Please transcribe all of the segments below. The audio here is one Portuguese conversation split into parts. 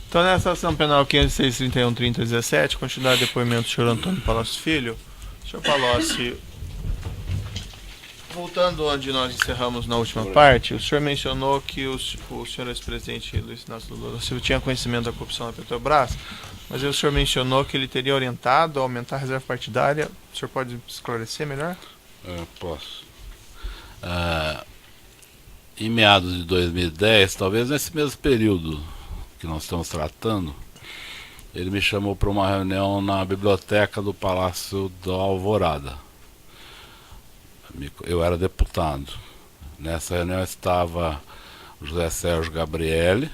Então, nessa ação penal 506-31-30-17, continuar depoimento do senhor Antônio Palocci Filho. Senhor Palocci, voltando onde nós encerramos na última parte, o senhor mencionou que o senhor ex-presidente Luiz Inácio Lula da Silva tinha conhecimento da corrupção na Petrobras, mas aí o senhor mencionou que ele teria orientado a aumentar a reserva partidária. O senhor pode esclarecer melhor? Posso. Em meados de 2010, talvez nesse mesmo período que nós estamos tratando, ele me chamou para uma reunião na biblioteca do Palácio da Alvorada. Eu era deputado. Nessa reunião estava o José Sérgio Gabrielli,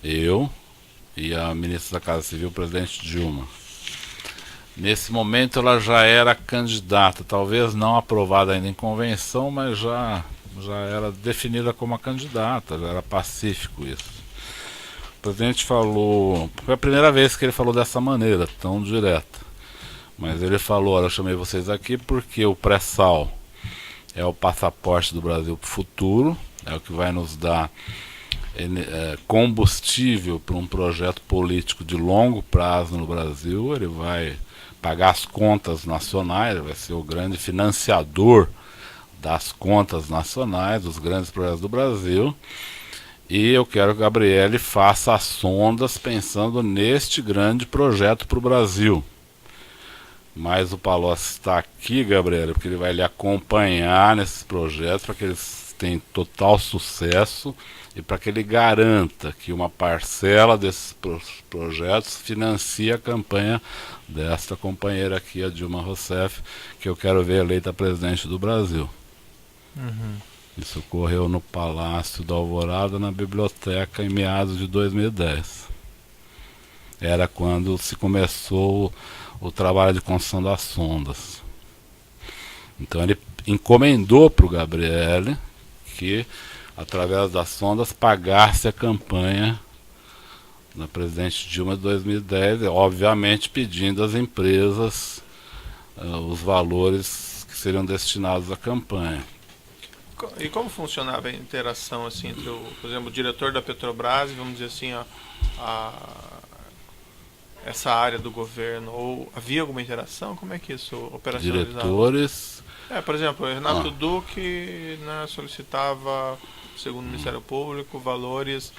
eu e a ministra da Casa Civil, o presidente Dilma. Nesse momento ela já era candidata, talvez não aprovada ainda em convenção, mas já era definida como a candidata, já era pacífico isso. O presidente falou, foi a primeira vez que ele falou dessa maneira, tão direta. Mas ele falou, olha, eu chamei vocês aqui porque o pré-sal é o passaporte do Brasil para o futuro, é o que vai nos dar combustível para um projeto político de longo prazo no Brasil. Ele vai pagar as contas nacionais, vai ser o grande financiador das contas nacionais, dos grandes projetos do Brasil. E eu quero que o Gabrielli faça as sondas pensando neste grande projeto para o Brasil. Mas o Palocci está aqui, Gabrielli, porque ele vai lhe acompanhar nesses projetos para que eles tenham total sucesso e para que ele garanta que uma parcela desses projetos financie a campanha desta companheira aqui, a Dilma Rousseff, que eu quero ver eleita presidente do Brasil. Isso ocorreu no Palácio da Alvorada, na biblioteca, em meados de 2010. Era quando se começou o trabalho de construção das sondas. Então ele encomendou para o Gabrielli que, através das sondas, pagasse a campanha da presidente Dilma de 2010, obviamente pedindo às empresas os valores que seriam destinados à campanha. E como funcionava a interação assim entre, por exemplo, o diretor da Petrobras e, vamos dizer assim, essa área do governo? Ou havia alguma interação? Como é que isso operacionalizava? Diretores... por exemplo, Renato Duque, né, solicitava, segundo o Ministério Público, valores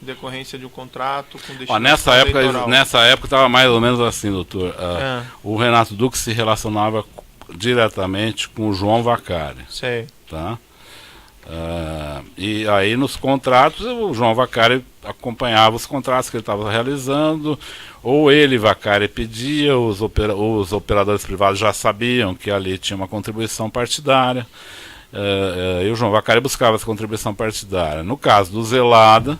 em decorrência de um contrato com destinação eleitoral. Nessa época estava mais ou menos assim, doutor. O Renato Duque se relacionava diretamente com o João Vacari. Sei. Tá? E aí nos contratos o João Vacari acompanhava os contratos que ele estava realizando, ou ele, Vacari, pedia, os operadores privados já sabiam que ali tinha uma contribuição partidária, e o João Vacari buscava essa contribuição partidária. No caso do Zelada,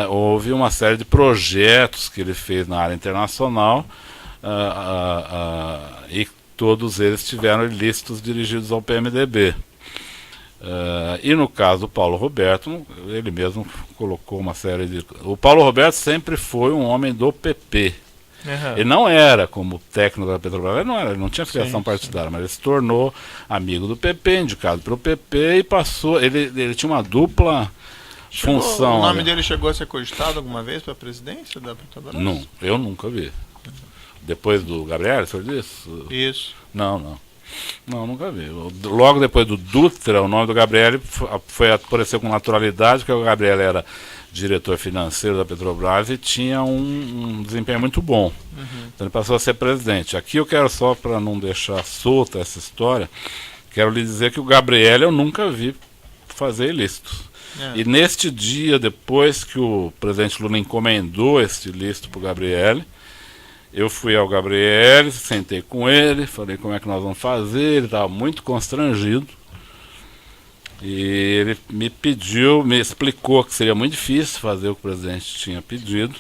houve uma série de projetos que ele fez na área internacional, e todos eles tiveram ilícitos dirigidos ao PMDB. E no caso do Paulo Roberto, ele mesmo colocou uma série de... O Paulo Roberto sempre foi um homem do PP. Ele não era como técnico da Petrobras, ele não tinha filiação partidária, mas ele se tornou amigo do PP, indicado pelo PP, e passou... Ele tinha uma dupla função. O nome dele chegou a ser cogitado alguma vez para a presidência da Petrobras? Não, eu nunca vi. Depois do Gabriel, o senhor disse? Isso. Não, nunca vi. Logo depois do Dutra, o nome do Gabriel apareceu com naturalidade, porque o Gabriel era diretor financeiro da Petrobras e tinha um desempenho muito bom. Então ele passou a ser presidente. Aqui eu quero, só para não deixar solta essa história, quero lhe dizer que o Gabriel eu nunca vi fazer ilícitos. E neste dia, depois que o presidente Lula encomendou este ilícito para o Gabriel, eu fui ao Gabriel, sentei com ele, falei como é que nós vamos fazer, ele estava muito constrangido. E ele me explicou que seria muito difícil fazer o que o presidente tinha pedido.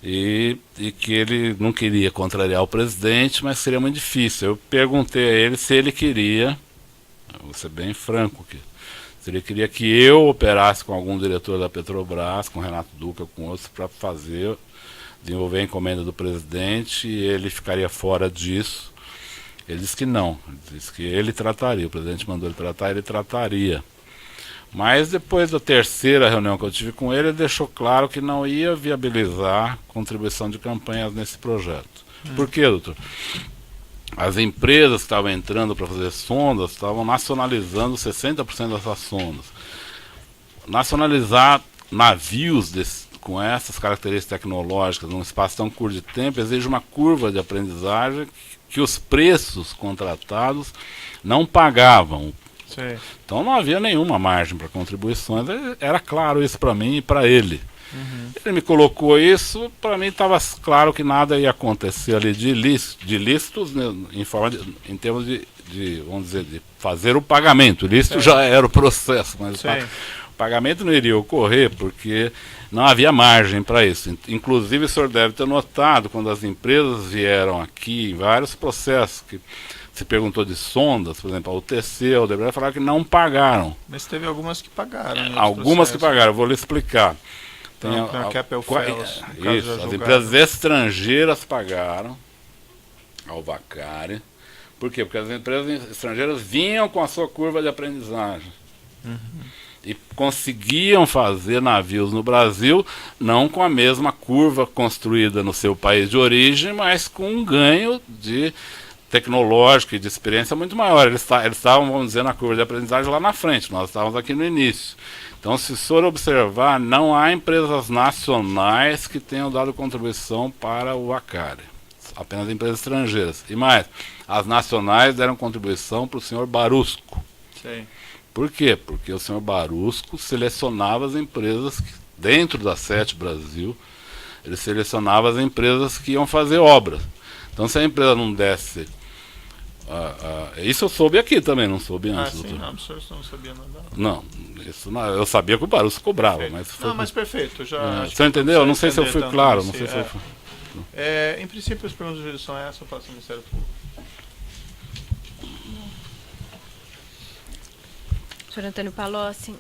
E que ele não queria contrariar o presidente, mas seria muito difícil. Eu perguntei a ele se ele queria, vou ser bem franco aqui, se ele queria que eu operasse com algum diretor da Petrobras, com Renato Duque ou com outros, para desenvolver a encomenda do presidente, e ele ficaria fora disso. Ele disse que não, ele disse que ele trataria, o presidente mandou ele tratar, ele trataria. Mas depois da terceira reunião que eu tive com ele deixou claro que não ia viabilizar contribuição de campanhas nesse projeto. Por quê, doutor? As empresas que estavam entrando para fazer sondas estavam nacionalizando 60% dessas sondas. Nacionalizar navios com essas características tecnológicas num espaço tão curto de tempo exige uma curva de aprendizagem que os preços contratados não pagavam. Sei. Então não havia nenhuma margem para contribuições. Era claro isso para mim e para ele. Ele me colocou isso, para mim estava claro que nada ia acontecer ali de ilícitos, né, em termos vamos dizer, de fazer o pagamento. O ilícito já era o processo, mas o pagamento não iria ocorrer porque não havia margem para isso. Inclusive o senhor deve ter notado, quando as empresas vieram aqui, em vários processos, que se perguntou de sondas, por exemplo, a UTC, a Odebrecht, falaram que não pagaram. Mas teve algumas que pagaram. Algumas que pagaram, vou lhe explicar. Tem isso, as empresas estrangeiras pagaram ao Vacari. Por quê? Porque as empresas estrangeiras vinham com a sua curva de aprendizagem. E conseguiam fazer navios no Brasil, não com a mesma curva construída no seu país de origem, mas com um ganho de tecnológico e de experiência muito maior. Eles estavam, vamos dizer, na curva de aprendizagem lá na frente, nós estávamos aqui no início. Então, se o senhor observar, não há empresas nacionais que tenham dado contribuição para o Vacari. Apenas empresas estrangeiras. E mais, as nacionais deram contribuição para o senhor Barusco. Sim. Por quê? Porque o senhor Barusco selecionava as empresas, dentro da SET Brasil, ele selecionava as empresas que iam fazer obras. Então, se a empresa não desse... isso eu soube aqui também, não soube antes. Sim, não, o senhor não sabia nada. Não, isso não, eu sabia que o Barusco cobrava, mas... Mas perfeito, o senhor entendeu? Não sei se eu fui claro, não sei se eu fui... em princípio, as perguntas de jurisdição é essa, eu faço o Ministério Público. Senhor Antônio Palocci,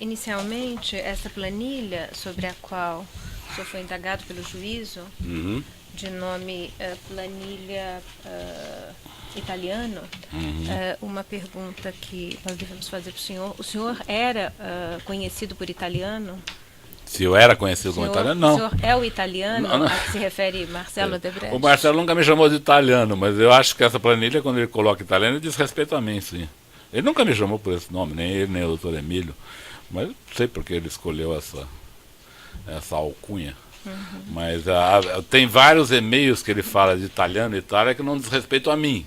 inicialmente, essa planilha sobre a qual o senhor foi indagado pelo juízo, de nome planilha italiano, uma pergunta que nós devemos fazer para o senhor. O senhor era conhecido por italiano? Se eu era conhecido como italiano, não. O senhor é o italiano a que se refere Marcelo Odebrecht? O Marcelo nunca me chamou de italiano, mas eu acho que essa planilha, quando ele coloca italiano, ele diz respeito a mim, sim. Ele nunca me chamou por esse nome, nem ele, nem o doutor Emílio, mas não sei porque ele escolheu essa alcunha. Mas tem vários e-mails que ele fala de italiano e Itália que não diz respeito a mim.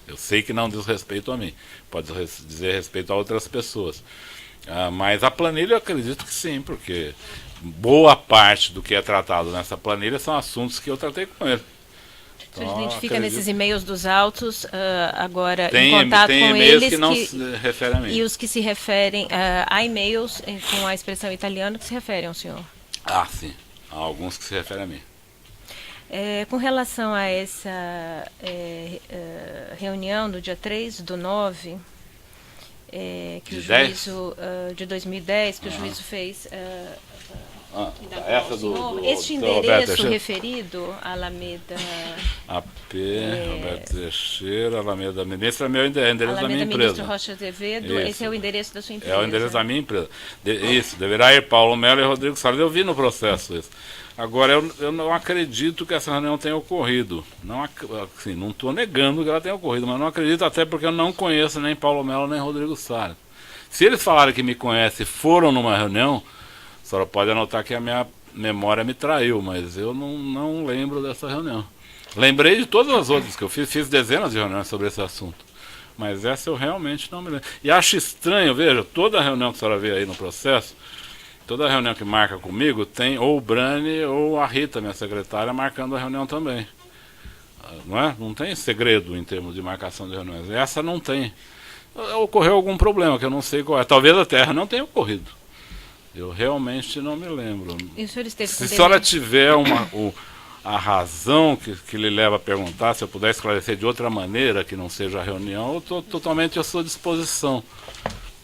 Eu sei que não diz respeito a mim. Pode dizer respeito a outras pessoas. Mas a planilha eu acredito que sim, porque boa parte do que é tratado nessa planilha são assuntos que eu tratei com ele. O senhor identifica nesses e-mails dos autos, agora tem, em contato tem com e-mails eles que não se referem a mim. E os que se referem a e-mails com a expressão italiana que se referem ao senhor? Sim. Há alguns que se referem a mim. Com relação a essa reunião do dia 3/9, que o juízo de 2010, que o juízo fez... essa este endereço referido, Alameda... AP, Roberto Teixeira, Alameda Ministro, é meu endereço da minha empresa. Ministro Rocha Azevedo, esse é o endereço da sua empresa. É o endereço da minha empresa. Isso, deverá ir Paulo Melo e Rodrigo Salles. Eu vi no processo isso. Agora, eu não acredito que essa reunião tenha ocorrido. Não estou negando que ela tenha ocorrido, mas não acredito até porque eu não conheço nem Paulo Melo nem Rodrigo Salles. Se eles falarem que me conhecem e foram numa reunião, a senhora pode anotar que a minha memória me traiu, mas eu não lembro dessa reunião. Lembrei de todas as outras que eu fiz dezenas de reuniões sobre esse assunto. Mas essa eu realmente não me lembro. E acho estranho, veja, toda reunião que a senhora vê aí no processo, toda reunião que marca comigo, tem ou o Brani ou a Rita, minha secretária, marcando a reunião também. Não é? Não tem segredo em termos de marcação de reuniões. Essa não tem. Ocorreu algum problema que eu não sei qual é. Talvez a Terra não tenha ocorrido. Eu realmente não me lembro. E o senhor esteve com Se a senhora tiver a razão que lhe leva a perguntar, se eu puder esclarecer de outra maneira que não seja a reunião, eu estou totalmente à sua disposição.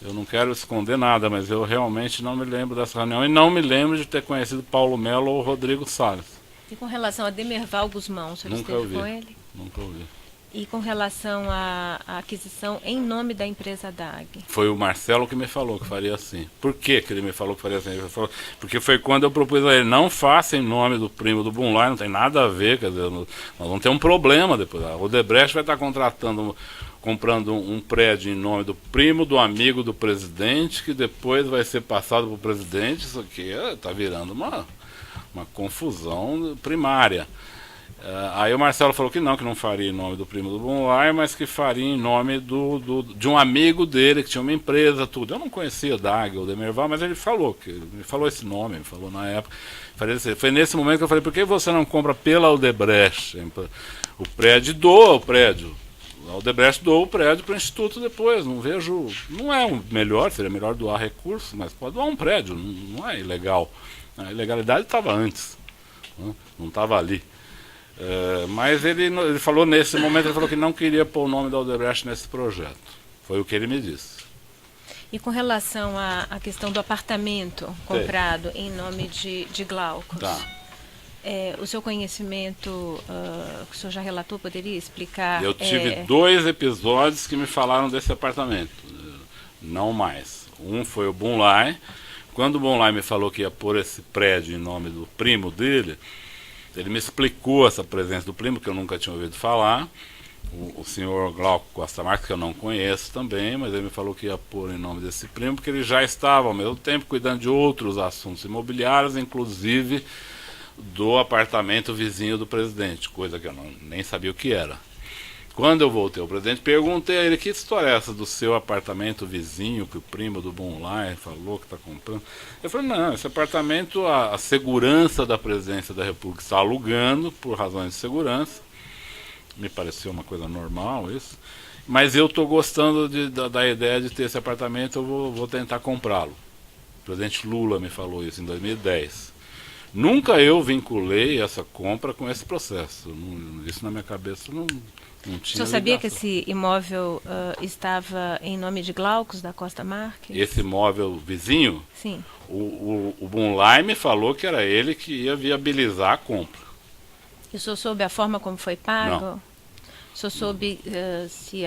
Eu não quero esconder nada, mas eu realmente não me lembro dessa reunião e não me lembro de ter conhecido Paulo Melo ou Rodrigo Salles. E com relação a Demerval Guzmão, o senhor esteve com ele? Nunca ouvi. E com relação à aquisição em nome da empresa DAG? Foi o Marcelo que me falou que faria assim. Por que ele me falou que faria assim? Ele falou, porque foi quando eu propus a ele, não faça em nome do primo do Bunlai, não tem nada a ver, quer dizer, nós vamos ter um problema depois. A Odebrecht vai estar comprando um prédio em nome do primo do amigo do presidente, que depois vai ser passado para o presidente. Isso aqui está virando uma confusão primária. Aí o Marcelo falou que não faria em nome do primo do Bunlai, mas que faria em nome de um amigo dele, que tinha uma empresa, tudo. Eu não conhecia DAG ou Demerval, mas ele falou esse nome, ele falou na época. Foi nesse momento que eu falei, por que você não compra pela Odebrecht o prédio? Doa o prédio. A Odebrecht doou o prédio para o Instituto depois, não é o melhor, seria melhor doar recursos, mas pode doar um prédio, não é ilegal. A ilegalidade estava antes, não estava ali. Mas ele falou nesse momento, ele falou que não queria pôr o nome da Odebrecht nesse projeto. Foi o que ele me disse. E com relação à questão do apartamento comprado em nome de Glaucus, Tá. O seu conhecimento, que o senhor já relatou, poderia explicar? Eu tive 2 episódios que me falaram desse apartamento, não mais. Um foi o Bunlai. Quando o Bunlai me falou que ia pôr esse prédio em nome do primo dele, ele me explicou essa presença do primo, que eu nunca tinha ouvido falar. O senhor Glauco Costa Marques, que eu não conheço também, mas ele me falou que ia pôr em nome desse primo, porque ele já estava ao mesmo tempo cuidando de outros assuntos imobiliários, inclusive do apartamento vizinho do presidente, coisa que eu nem sabia o que era. Quando eu voltei ao presidente, perguntei a ele, que história é essa do seu apartamento vizinho, que o primo do Bunlai falou que está comprando? Ele falou, não, esse apartamento, a segurança da presidência da República está alugando, por razões de segurança. Me pareceu uma coisa normal isso. Mas eu estou gostando da ideia de ter esse apartamento, eu vou tentar comprá-lo. O presidente Lula me falou isso em 2010. Nunca eu vinculei essa compra com esse processo. Isso na minha cabeça não tinha. O senhor sabia que esse imóvel estava em nome de Glaucus da Costa Marques? Esse imóvel vizinho? Sim. O Bunlai me falou que era ele que ia viabilizar a compra. E o senhor soube a forma como foi pago? Não. O senhor soube se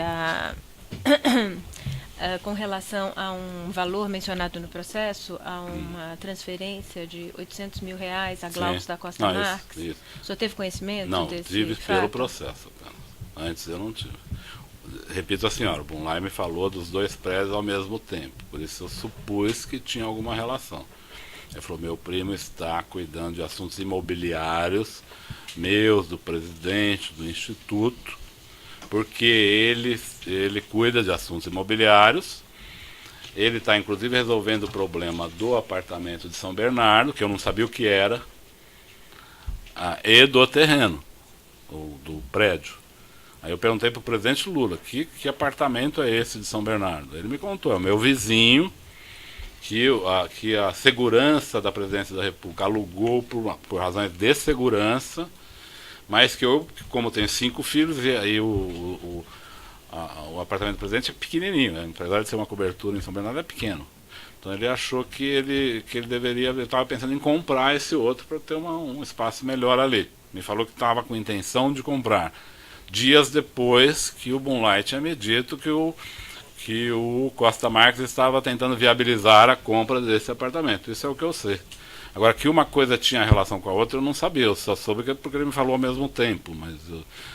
com relação a um valor mencionado no processo, a uma transferência de R$800 mil a Glaucus da Costa Marques? Isso. O senhor teve conhecimento desse tive fato? pelo processo apenas. Antes eu não tive. Repito a senhora, o Bunlai me falou dos 2 prédios ao mesmo tempo, por isso eu supus que tinha alguma relação. Ele falou, meu primo está cuidando de assuntos imobiliários, meus, do presidente, do instituto, porque ele cuida de assuntos imobiliários. Ele está inclusive resolvendo o problema do apartamento de São Bernardo, que eu não sabia o que era, e do terreno, do prédio. Aí eu perguntei para o presidente Lula, que apartamento é esse de São Bernardo? Ele me contou, é o meu vizinho, que a segurança da presidência da República alugou por razões de segurança, mas que eu, como tenho 5 filhos, e aí o apartamento do presidente é pequenininho, né? Apesar de ser uma cobertura em São Bernardo, é pequeno. Então ele achou que ele estava pensando em comprar esse outro para ter um espaço melhor ali. Me falou que estava com intenção de comprar. Dias depois que o Bunlai tinha me dito que o Costa Marques estava tentando viabilizar a compra desse apartamento. Isso é o que eu sei. Agora, que uma coisa tinha relação com a outra, eu não sabia. Eu só soube porque ele me falou ao mesmo tempo. Mas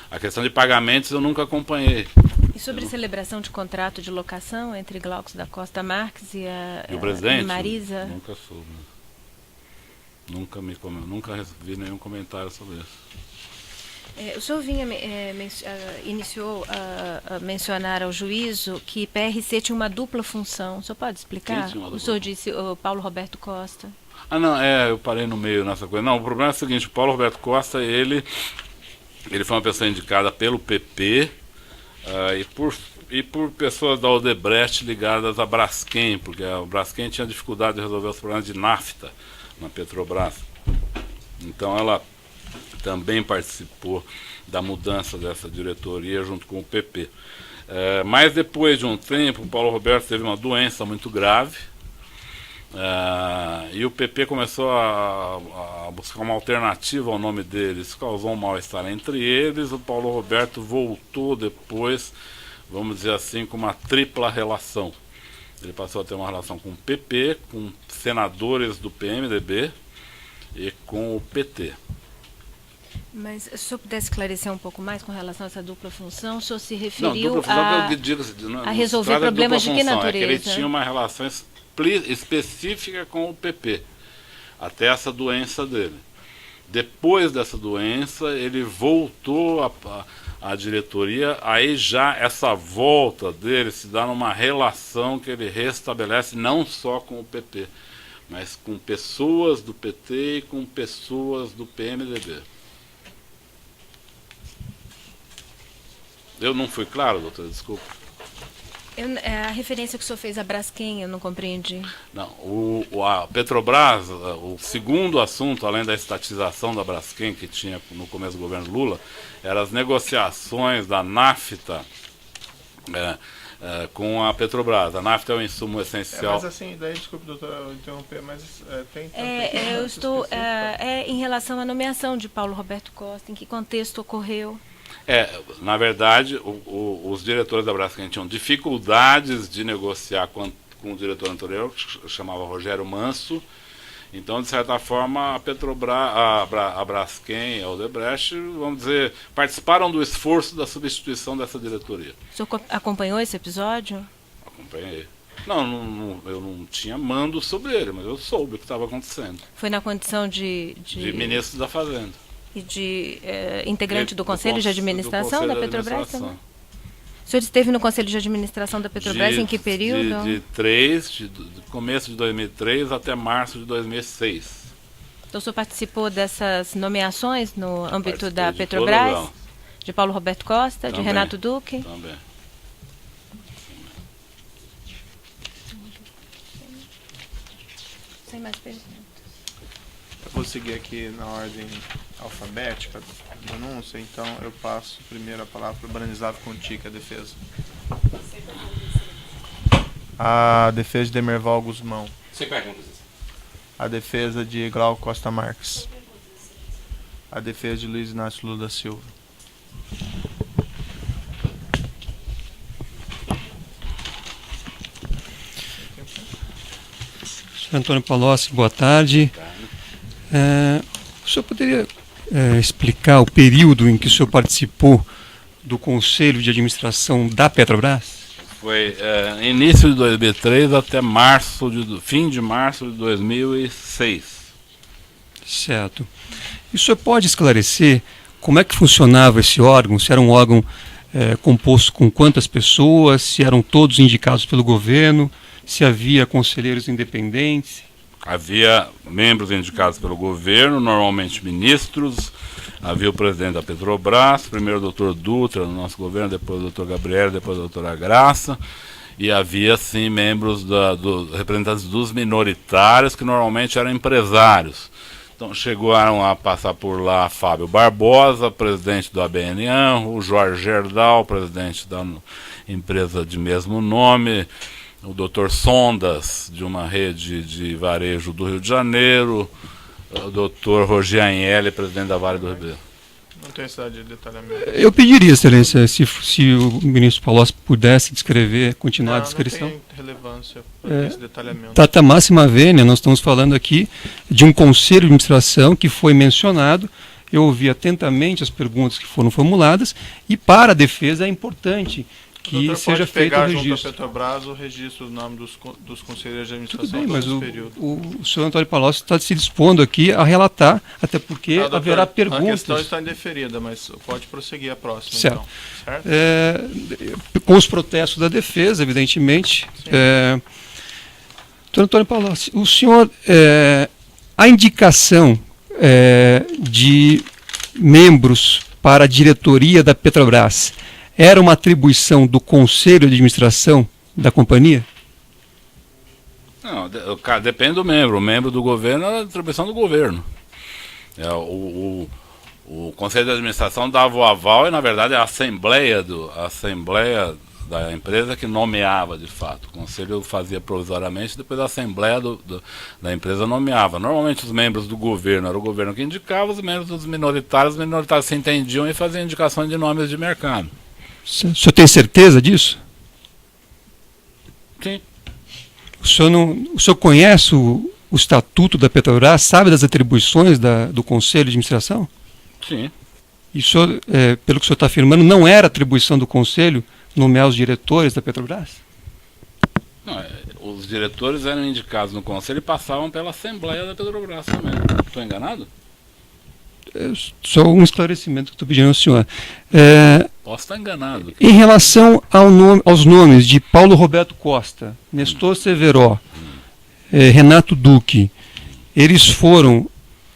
a questão de pagamentos eu nunca acompanhei. E sobre celebração de contrato de locação entre Glaucus da Costa Marques e o presidente? Marisa? Nunca soube. Nunca vi nenhum comentário sobre isso. O senhor iniciou a mencionar ao juízo que PRC tinha uma dupla função. O senhor pode explicar? Quem tinha uma dupla O senhor disse o Paulo Roberto Costa. Não, eu parei no meio nessa coisa. Não, o problema é o seguinte, o Paulo Roberto Costa, ele foi uma pessoa indicada pelo PP e por pessoas da Odebrecht ligadas à Braskem, porque a Braskem tinha dificuldade de resolver os problemas de nafta na Petrobras. Então ela também participou da mudança dessa diretoria junto com o PP. Mas depois de um tempo, o Paulo Roberto teve uma doença muito grave E o PP começou a buscar uma alternativa ao nome deles. Isso causou um mal-estar entre eles. O Paulo Roberto voltou depois, vamos dizer assim, com uma tripla relação. Ele passou a ter uma relação com o PP, com senadores do PMDB e com o PT. Mas se o senhor pudesse esclarecer um pouco mais com relação a essa dupla função, o senhor se referiu Não, dupla função, eu digo, a resolver problemas de que natureza? É que ele tinha uma relação específica com o PP, até essa doença dele. Depois dessa doença, ele voltou à diretoria, aí já essa volta dele se dá numa relação que ele restabelece não só com o PP, mas com pessoas do PT e com pessoas do PMDB. Eu não fui claro, doutor? Desculpa. A referência que o senhor fez a Braskem, eu não compreendi. Não, a Petrobras, o segundo assunto, além da estatização da Braskem, que tinha no começo do governo Lula, eram as negociações da NAFTA com a Petrobras. A NAFTA é um insumo essencial. Mas assim, daí, desculpe, doutor, eu interromper, mas tem... Eu estou... em relação à nomeação de Paulo Roberto Costa, em que contexto ocorreu? Na verdade, os diretores da Braskem tinham dificuldades de negociar com o diretor anterior, que chamava Rogério Manso. Então, de certa forma, a Petrobras, a Braskem e a Odebrecht, vamos dizer, participaram do esforço da substituição dessa diretoria. O senhor acompanhou esse episódio? Acompanhei. Não, eu não tinha mando sobre ele, mas eu soube o que estava acontecendo. Foi na condição de ministro da Fazenda. E de integrante do Conselho de Administração da Petrobras também? O senhor esteve no Conselho de Administração da Petrobras em que período? De começo de 2003 até março de 2006. Então o senhor participou dessas nomeações no âmbito da Petrobras? De Paulo Roberto Costa, também, de Renato Duque? Também. Sem mais perguntas. Eu vou seguir aqui na ordem alfabética da denúncia, então eu passo primeiro a palavra para o Branizado Contica, a defesa. A defesa de Demerval Guzmão. Sem perguntas. A defesa de Glauco Costa Marques. A defesa de Luiz Inácio Lula da Silva. Senhor Antônio Palocci, boa tarde. O senhor poderia explicar o período em que o senhor participou do Conselho de Administração da Petrobras? Foi início de 2003 até fim de março de 2006. Certo. E o senhor pode esclarecer como é que funcionava esse órgão? Se era um órgão composto com quantas pessoas? Se eram todos indicados pelo governo? Se havia conselheiros independentes? Havia membros indicados pelo governo, normalmente ministros. Havia o presidente da Petrobras, primeiro o doutor Dutra no nosso governo, depois o doutor Gabriel, depois a doutora Graça. E havia, sim, membros representantes dos minoritários, que normalmente eram empresários. Então chegaram a passar por lá Fábio Barbosa, presidente do ABN, o Jorge Gerdau, presidente da empresa de mesmo nome, o Dr. Sondas, de uma rede de varejo do Rio de Janeiro, o Dr. Roger Agnelli, presidente da Vale do Ribeiro. Não tem necessidade de detalhamento. Eu pediria, excelência, se o ministro Palocci pudesse continuar a descrição. Não tem relevância para esse detalhamento. Tata máxima vênia, nós estamos falando aqui de um conselho de administração que foi mencionado. Eu ouvi atentamente as perguntas que foram formuladas e para a defesa é importante que seja feito o registro. Junto à Petrobras o registro do nome dos conselheiros de administração. Tudo bem, mas período. o senhor Antônio Palocci está se dispondo aqui a relatar, até porque haverá perguntas. A questão está indeferida, mas pode prosseguir a próxima, certo. Então. Certo? Com os protestos da defesa, evidentemente. Doutor Antônio Palocci, o senhor, a indicação de membros para a diretoria da Petrobras era uma atribuição do Conselho de Administração da companhia? Não, depende do membro. O membro do governo é a atribuição do governo. O Conselho de Administração dava o aval e, na verdade, a Assembleia da empresa que nomeava de fato. O conselho fazia provisoriamente, depois a assembleia da empresa nomeava. Normalmente os membros do governo, era o governo que indicava, os membros dos minoritários, os minoritários se entendiam e faziam indicações de nomes de mercado. O senhor tem certeza disso? Sim. O senhor conhece o estatuto da Petrobras, sabe das atribuições do Conselho de Administração? Sim. E o senhor, pelo que o senhor está afirmando, não era atribuição do Conselho nomear os diretores da Petrobras? Não, os diretores eram indicados no conselho e passavam pela Assembleia da Petrobras também. Estou enganado? Só um esclarecimento que estou pedindo ao senhor. Posso estar enganado. Em relação aos nomes de Paulo Roberto Costa, Nestor Severo, Renato Duque, eles foram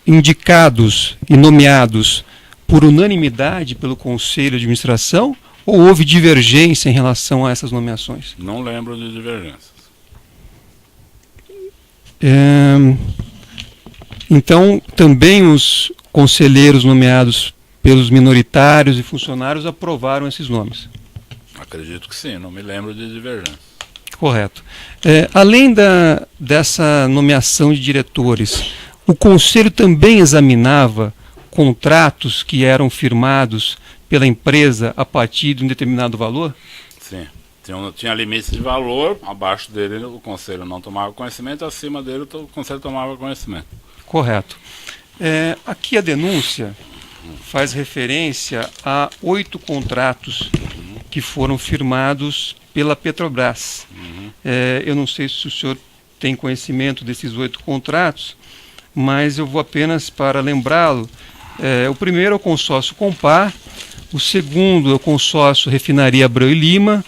indicados e nomeados por unanimidade pelo Conselho de Administração ou houve divergência em relação a essas nomeações? Não lembro de divergências. Então, também os conselheiros nomeados pelos minoritários e funcionários aprovaram esses nomes? Acredito que sim, não me lembro de divergência. Correto. Além dessa nomeação de diretores, o Conselho também examinava contratos que eram firmados pela empresa a partir de um determinado valor? Sim. Tinha limite de valor, abaixo dele o Conselho não tomava conhecimento, acima dele o Conselho tomava conhecimento. Correto. Aqui a denúncia faz referência a 8 contratos que foram firmados pela Petrobras. Eu não sei se o senhor tem conhecimento desses 8 contratos, mas eu vou apenas para lembrá-lo. O primeiro é o consórcio Compar, o segundo é o consórcio Refinaria Abreu e Lima,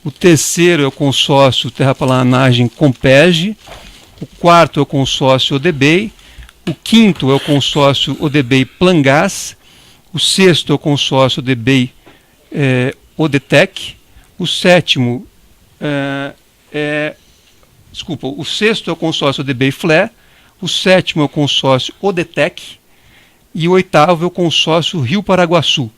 o terceiro é o consórcio Terraplanagem Compege, o quarto é o consórcio Odebei, o quinto é o consórcio Odebei Plangás, o sexto é o consórcio Odebei Odetec, o sétimo o sexto é o consórcio Odebei Flé, o sétimo é o consórcio Odetec e o oitavo é o consórcio Rio Paraguaçu.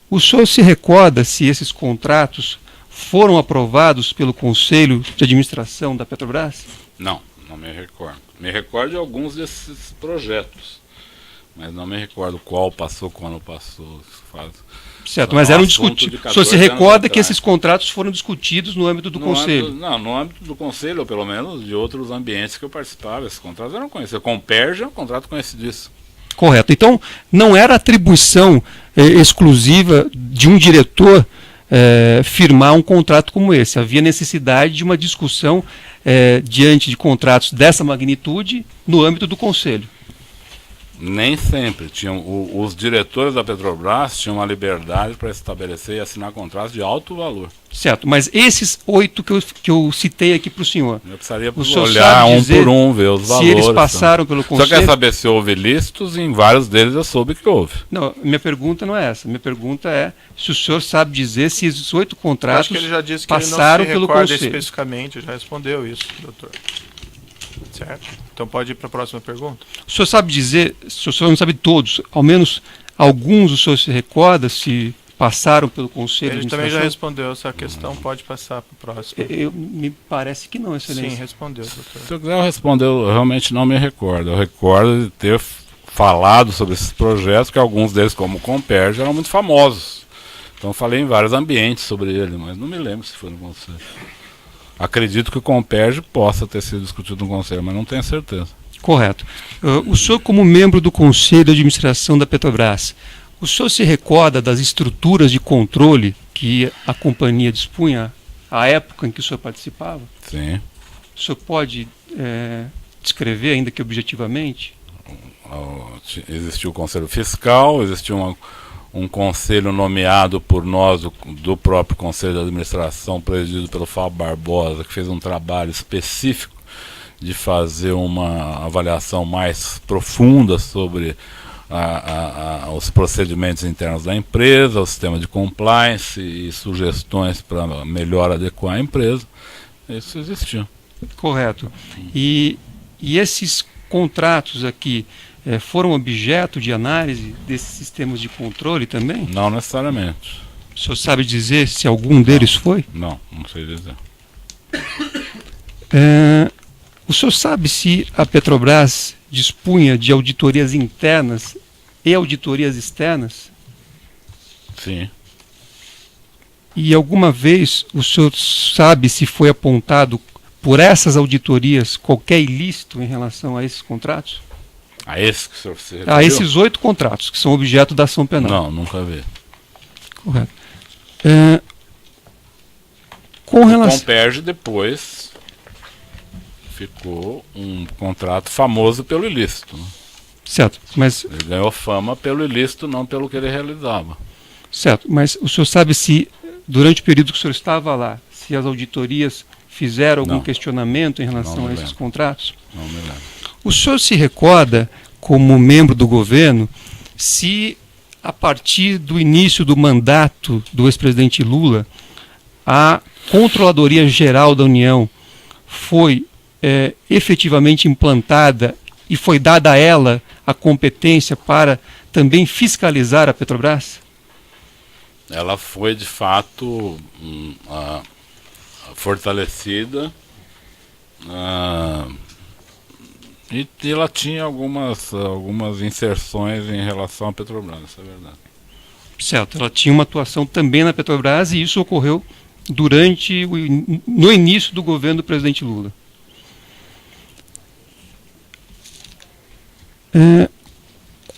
O senhor se recorda se esses contratos foram aprovados pelo Conselho de Administração da Petrobras? Não me recordo. Me recordo de alguns desses projetos, mas não me recordo qual passou, quando passou. Certo, mas eram discutidos. O senhor se recorda que esses contratos foram discutidos no âmbito do Conselho? No âmbito do Conselho, ou pelo menos de outros ambientes que eu participava. Esses contratos eram conhecidos. Com o Comperja, um contrato conhecidíssimo. Correto. Então, não era atribuição exclusiva de um diretor firmar um contrato como esse. Havia necessidade de uma discussão diante de contratos dessa magnitude no âmbito do Conselho. Nem sempre. Os diretores da Petrobras tinham uma liberdade para estabelecer e assinar contratos de alto valor. Certo, mas esses 8 que eu citei aqui para o senhor. Eu precisaria olhar um por um, ver os valores. Se eles passaram pelo Conselho. Só quer saber se houve listos, em vários deles eu soube que houve. Não, minha pergunta não é essa. Minha pergunta é se o senhor sabe dizer se esses 8 contratos acho que ele já disse que passaram ele não se pelo recorda Conselho. especificamente, já respondeu isso, doutor. Certo? Então pode ir para a próxima pergunta? O senhor sabe dizer, se o senhor não sabe todos, ao menos alguns o senhor se recorda se passaram pelo Conselho de Ele também Administração? já respondeu essa questão, pode passar para o próximo. Me parece que não, excelência. Sim, respondeu, doutor. Se eu quiser responder, eu realmente não me recordo. Eu recordo de ter falado sobre esses projetos, que alguns deles, como o Comperja, eram muito famosos. Então eu falei em vários ambientes sobre ele, mas não me lembro se foi no Conselho. Acredito que o Comperja possa ter sido discutido no Conselho, mas não tenho certeza. Correto. O senhor, como membro do Conselho de Administração da Petrobras, o senhor se recorda das estruturas de controle que a companhia dispunha à época em que o senhor participava? Sim. O senhor pode descrever, ainda que objetivamente? Existiu o Conselho Fiscal, existiu um conselho nomeado por nós, do próprio Conselho de Administração, presidido pelo Fábio Barbosa, que fez um trabalho específico de fazer uma avaliação mais profunda sobre os procedimentos internos da empresa, o sistema de compliance e sugestões para melhor adequar a empresa. Isso existiu. Correto. E esses contratos aqui foram objeto de análise desses sistemas de controle também? Não necessariamente. O senhor sabe dizer se algum deles foi? Não sei dizer. O senhor sabe se a Petrobras dispunha de auditorias internas e auditorias externas? Sim. E alguma vez o senhor sabe se foi apontado por essas auditorias qualquer ilícito em relação a esses contratos? A esse que o senhor se referiu? A esses 8 contratos que são objeto da ação penal. Não, nunca vi. Correto. Com O relação... Comperj depois ficou um contrato famoso pelo ilícito, né? Certo, mas... Ele ganhou fama pelo ilícito, não pelo que ele realizava. Certo, mas o senhor sabe se, durante o período que o senhor estava lá, se as auditorias fizeram algum Não. questionamento em relação Não a me esses lembro. contratos? Não me lembro. O senhor se recorda, como membro do governo, se a partir do início do mandato do ex-presidente Lula, a Controladoria Geral da União foi efetivamente implantada e foi dada a ela a competência para também fiscalizar a Petrobras? Ela foi de fato fortalecida e ela tinha algumas inserções em relação à Petrobras, isso é verdade. Certo, ela tinha uma atuação também na Petrobras e isso ocorreu no início do governo do presidente Lula.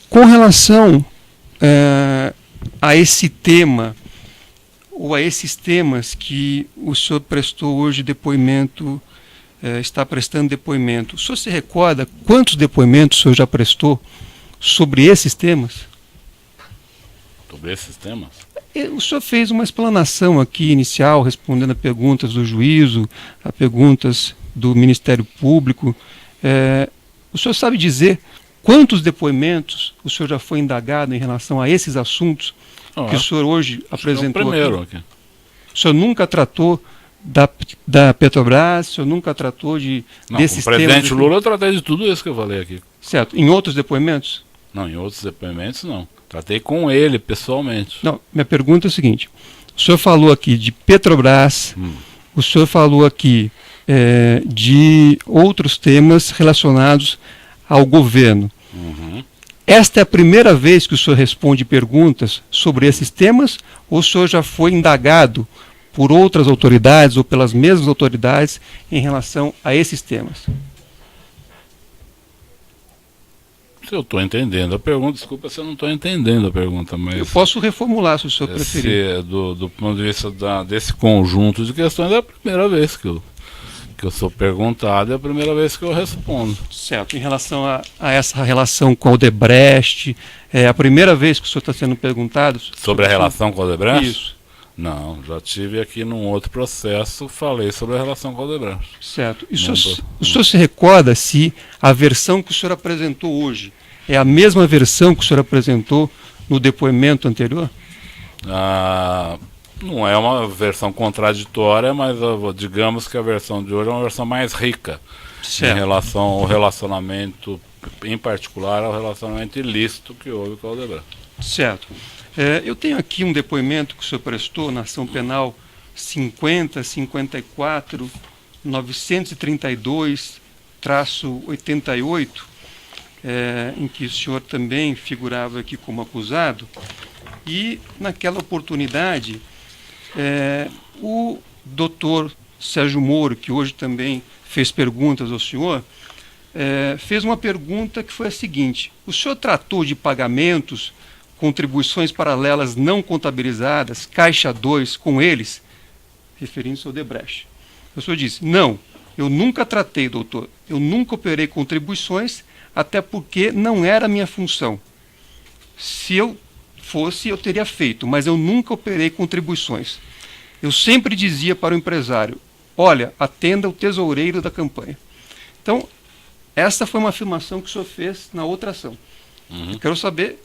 Com relação a esse tema, ou a esses temas que o senhor prestou hoje depoimento, está prestando depoimento, o senhor se recorda quantos depoimentos o senhor já prestou sobre esses temas? Sobre esses temas? O senhor fez uma explanação aqui inicial, respondendo a perguntas do juízo, a perguntas do Ministério Público. O senhor sabe dizer quantos depoimentos o senhor já foi indagado em relação a esses assuntos que o senhor hoje apresentou é o primeiro aqui? aqui. O senhor nunca tratou da Petrobras, o senhor nunca tratou desses com o presidente temas? Lula eu tratei de tudo isso que eu falei aqui. Certo. Em outros depoimentos? Não, em outros depoimentos não. Tratei com ele pessoalmente. Não, minha pergunta é a seguinte. O senhor falou aqui de Petrobras, o senhor falou aqui de outros temas relacionados ao governo. Uhum. Esta é a primeira vez que o senhor responde perguntas sobre esses temas ou o senhor já foi indagado por outras autoridades ou pelas mesmas autoridades em relação a esses temas? Se eu estou entendendo a pergunta, desculpa se eu não estou entendendo a pergunta, mas... Eu posso reformular, se o senhor preferir. Do ponto de vista desse conjunto de questões, é a primeira vez que eu sou perguntado, é a primeira vez que eu respondo. Certo. Em relação a essa relação com a Odebrecht, é a primeira vez que o senhor está sendo perguntado? Sobre a relação com a Odebrecht? Isso. Não, já tive aqui num outro processo, falei sobre a relação com a Odebrecht. Certo. E o senhor se recorda se a versão que o senhor apresentou hoje é a mesma versão que o senhor apresentou no depoimento anterior? Não é uma versão contraditória, mas digamos que a versão de hoje é uma versão mais rica. Certo. Em relação ao relacionamento, em particular ao relacionamento ilícito que houve com a Odebrecht. Certo. Eu tenho aqui um depoimento que o senhor prestou na ação penal 50.54 932-88, em que o senhor também figurava aqui como acusado, e naquela oportunidade o doutor Sérgio Moro, que hoje também fez perguntas ao senhor, fez uma pergunta que foi a seguinte: o senhor tratou de pagamentos, contribuições paralelas não contabilizadas, Caixa 2, com eles, referindo-se ao Odebrecht? O senhor disse: não, eu nunca tratei, doutor, eu nunca operei contribuições, até porque não era a minha função. Se eu fosse, eu teria feito, mas eu nunca operei contribuições. Eu sempre dizia para o empresário: olha, atenda o tesoureiro da campanha. Então, essa foi uma afirmação que o senhor fez na outra ação. Eu quero saber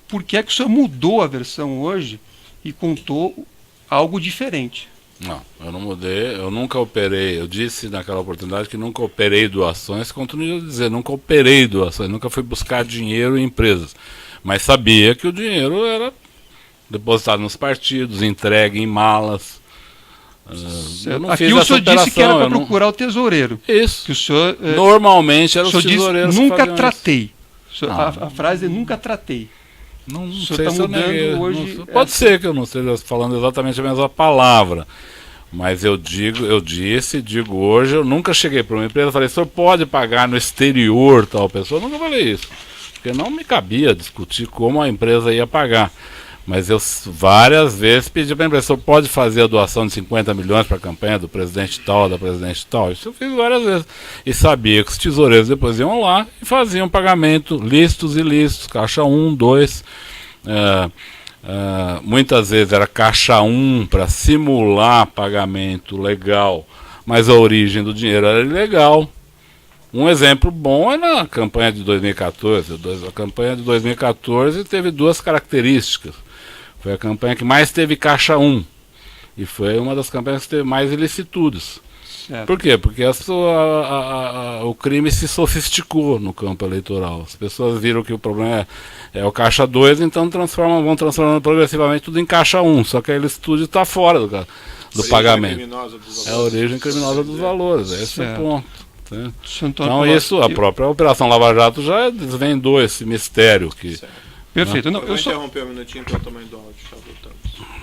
por que é que o senhor mudou a versão hoje e contou algo diferente. Não, eu não mudei, eu nunca operei, eu disse naquela oportunidade que nunca operei doações, continuo a dizer, nunca operei doações, nunca fui buscar dinheiro em empresas, mas sabia que o dinheiro era depositado nos partidos, entregue em malas. Eu não Aqui fiz o essa senhor disse que era operação, para eu não- procurar o tesoureiro. Isso. Que o senhor, Normalmente eram o senhor os diz, tesoureiros que nunca faziam isso. tratei. O senhor- Não. a frase é nunca tratei. Não O senhor sei tá se eu mudando neguei, hoje não sei. Pode essa- ser que eu não esteja falando exatamente a mesma palavra. Mas eu digo hoje, eu nunca cheguei para uma empresa e falei, o senhor pode pagar no exterior tal pessoa? Eu nunca falei isso. Porque não me cabia discutir como a empresa ia pagar. Mas eu várias vezes pedi para a empresa, o senhor pode fazer a doação de 50 milhões para a campanha do presidente tal, da presidente tal? Isso eu fiz várias vezes. E sabia que os tesoureiros depois iam lá e faziam pagamento lícitos e ilícitos, caixa 1, 2. Muitas vezes era caixa 1 para simular pagamento legal, mas a origem do dinheiro era ilegal. Um exemplo bom é na campanha de 2014. A campanha de 2014 teve duas características. Foi a campanha que mais teve caixa 1 e foi uma das campanhas que teve mais ilicitudes. Certo. Por quê? Porque o crime se sofisticou no campo eleitoral. As pessoas viram que o problema é o caixa 2, então vão transformando progressivamente tudo em caixa 1. Só que a ilicitude está fora do pagamento. É a origem criminosa dos valores. Esse é o ponto. Né? Então isso, a própria Operação Lava Jato já desvendou esse mistério. Perfeito. Não, Eu vou eu só, interromper um minutinho para o tamanho do áudio. Tá voltando.